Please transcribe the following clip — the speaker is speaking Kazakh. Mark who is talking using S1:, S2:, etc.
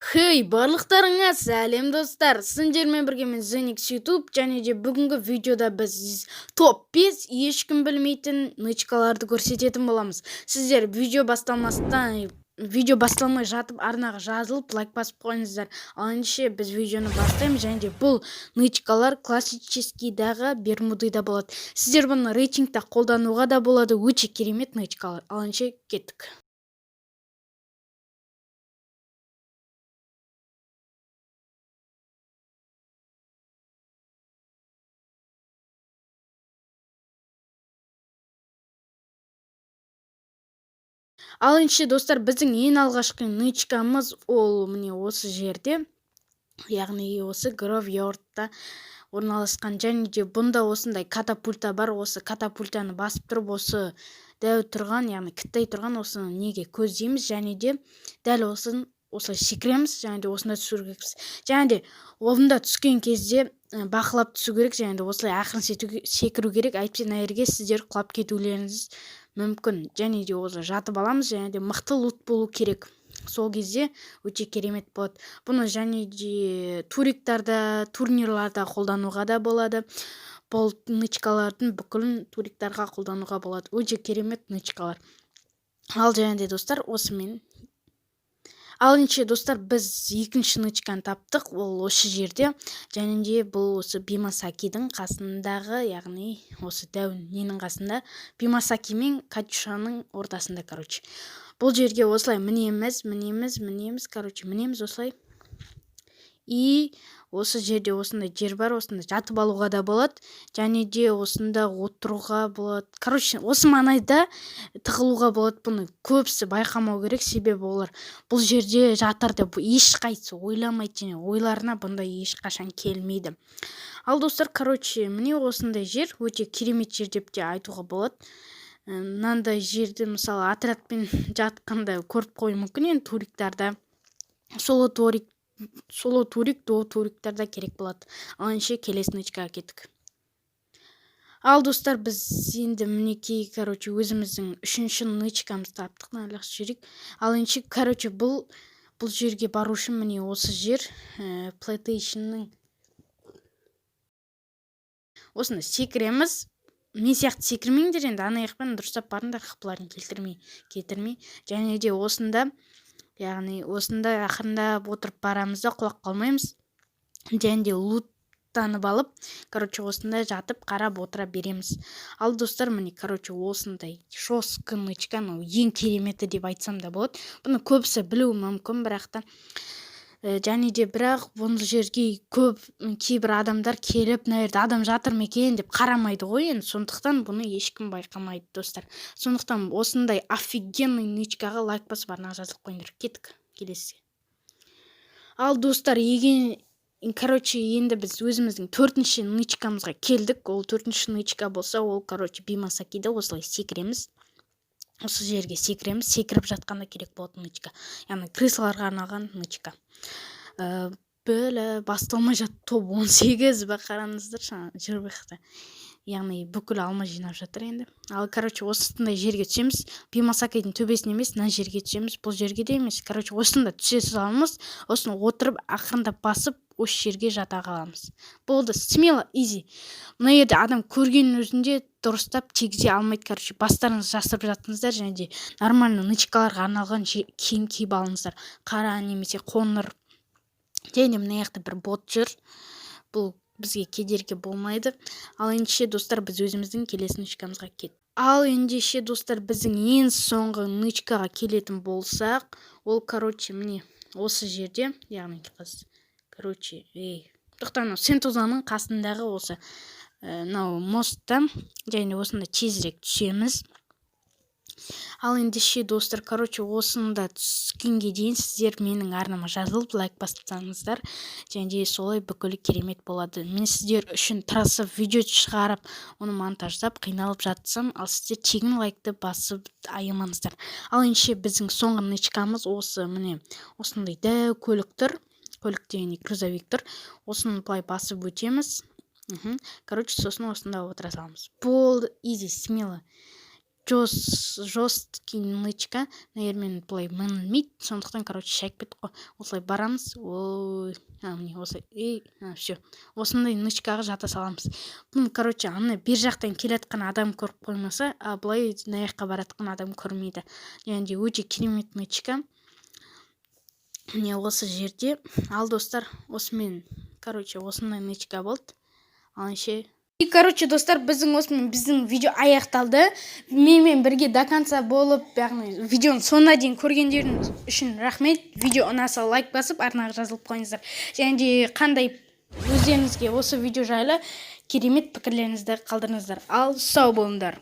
S1: Хей, барлықтарыңа сәлем достар. Сіздермен бірге мен Zenix YouTube және де бүгінгі видеода біз топ 5 ешкім білмейтін нычкаларды көрсететін боламыз. Сіздер видео басталмай жатып арнаға жазылып лайк басып қойыңыздар. Ал ендеше біз видеоны бастаймыз және де бұл нычкалар классическийдағы Бермудыда болады. Сіздер бұны рейтингта қолдануға да болады. Өте керемет нычкалар. Ал ендеше кеттік. Ал ендеше достар, біздің ең алғашқы нычкамыз ол міне осы жерде, яғни осы Гравьярдта орналасқан, және де бұнда осындай катапульта бар. Осы катапультаны басып тұрып, осы дәу тұрған, яғни кіттай тұрған осыны неге көздейміз, және де дәл осылай секіреміз, және де осында түсу керекпіз. Және де орында түскен кезде бақылап түсу керек, және де осылай ақырын секіру керек. Әйтпесе мына жерге сіздер құлап кетулеріңіз мүмкін. Және де осы жатып аламыз, және де мықты лут болу керек. Сол кезде өте керемет болады. Бұны және де туриктарда, турнирларда қолдануға да болады. Бұл нычкалардың бүкілін туриктарға қолдануға болады. Өте керемет нычкалар. Ал және де достар, осымен. Ал ендеше достар, біз екінші нычканы таптық. Ол осы жерде. Және де бұл осы Бимасакидің қасындағы, яғни осы дәу ненің қасында, Бимасаки мен Катюшаның ортасында, короче. Бұл жерге осылай мінеміз, осылай. И осы жерде осындай жер бар, осында жатып алуға да болады, және де осында отыруға болады. Короче, осы маңайда тығылуға болады. Бұны көбісі байқамау керек, себебі олар бұл жерде жатыр деп ешқайсысы ойламайды, және ойларына бұндай ешқашан келмейді. Ал достар, короче, міне осындай жер өте керемет жер деп те айтуға болады. Мынандай жерді мысалы отрядпен жатқанда көріп қою мүмкін, енді туриктарда, соло турик, дуо туриктарда керек болады. Ал ендеше келесі нычкаға кеттік. Ал достар, біз енді мінекей, короче, өзіміздің үшінші нычкамызды таптық. Ал ендеше, короче, бұл жерге бару үшін міне осы жер PlayStation'ның осында секіреміз. Мен сияқты секірмеңдер, енді анаяқпен дұрыстап барыңдар, қыпыларын кетірмей. Және де осында, яғни осында ақырындап отырып барамыз да құлап қалмаймыз. Және де луттанып алып, короче, осында жатып қарап отыра береміз. Ал достар, міне, короче, осындай жесткі нычка, ең кереметі деп айтсам да болады. Бұны көбісі білуі мүмкін, бірақ та және де бірақ бұл жерге кейбір адамдар келіп, мына жерде адам жатыр ма екен деп қарамайды ғой, енді сондықтан бұны ешкім байқамайды достар. Сондықтан осындай офигенный нычкаға лайк басып арнаға жазылып қойыңдар. Кеттік келесі. Ал достар, короче, енді біз өзіміздің төртінші нычкамызға келдік. Ол төртінші нычка болса, ол, короче, Бимасакиді осылай секіреміз. Осы жерге секіреміз, секіріп жатқанда керек болатын нычка. Яғни крысаларға арналған нычка. Басталмай жатып топ 18 ба, қараңыздар, жүрбекті. Яғни бүкіл алма жинап жатыр енді. Ал, короче, осындай жерге түсеміз. Бимасакидің төбесіне емес, мына жерге түсеміз. Бұл жерге де емес. Короче, осында түсе саламыз. Осыны отырып, ақырындап басып, осы жерге жата қаламыз. Болды, смело, изи. Мына жерде адам көргеннің өзінде дұрыстап тегізе алмайды. Короче, бастарыңыз жасырып жатыңыздар, және де нормально нычкаларға арналған киім киіп алыңыздар. Қара немесе қоңыр. Және мына жақта бір бот жүр. Бұл бізге кедергі болмайды. Ал ендеше достар, біз өзіміздің келесі нычкамызға кеттік. Ал ендеше достар, біздің ең соңғы нычкаға келетін болсақ, ол, короче, міне осы жерде, яғни короче, Сентузаның қасындағы осы мостта, және осында тезірек түсеміз. Ал ендеше достар, короче, осында түскенге дейін сіздер менің арнама жазылып лайк бассаңыздар, және де солай бүкілі керемет болады. Мен сіздер үшін тырысып видео шығарып, оны монтаждап, қиналып жатсам, ал сіздер тегін лайкты басып аямаңыздар. Ал ендеше біздің соңғы нычкамыз осы, міне осындай дәу көлік деген грузовик тұр. Осыны былай басып өтеміз. Короче, сосын осында отыра саламыз. Болды, изи, смело. жесткий нычка, наверное, былай мінілмейді, сондықтан шайып кеттік қой. Осылай барамыз, міне осылай, все, осындай нычкаға жата саламыз. Бұны ана бер жақтан келатқан адам көріп қоймаса, а былай мына жаққа баратқан адам көрмейді. Яғни өте керемет нычка. Міне осы жерде, ал достар, осымен осындай нычка болды. И, достар, біздің видео аяқталды. Менімен бірге до конца болып, яғни видеоның соңына дейін көргендеріңіз үшін рахмет. Видео ұнаса лайк басып, артына жазылып қойыңыздар. Және де қандай өздеріңізге осы видео жайлы керемет пікірлеріңізді қалдырыңыздар. Ал сау болыңдар.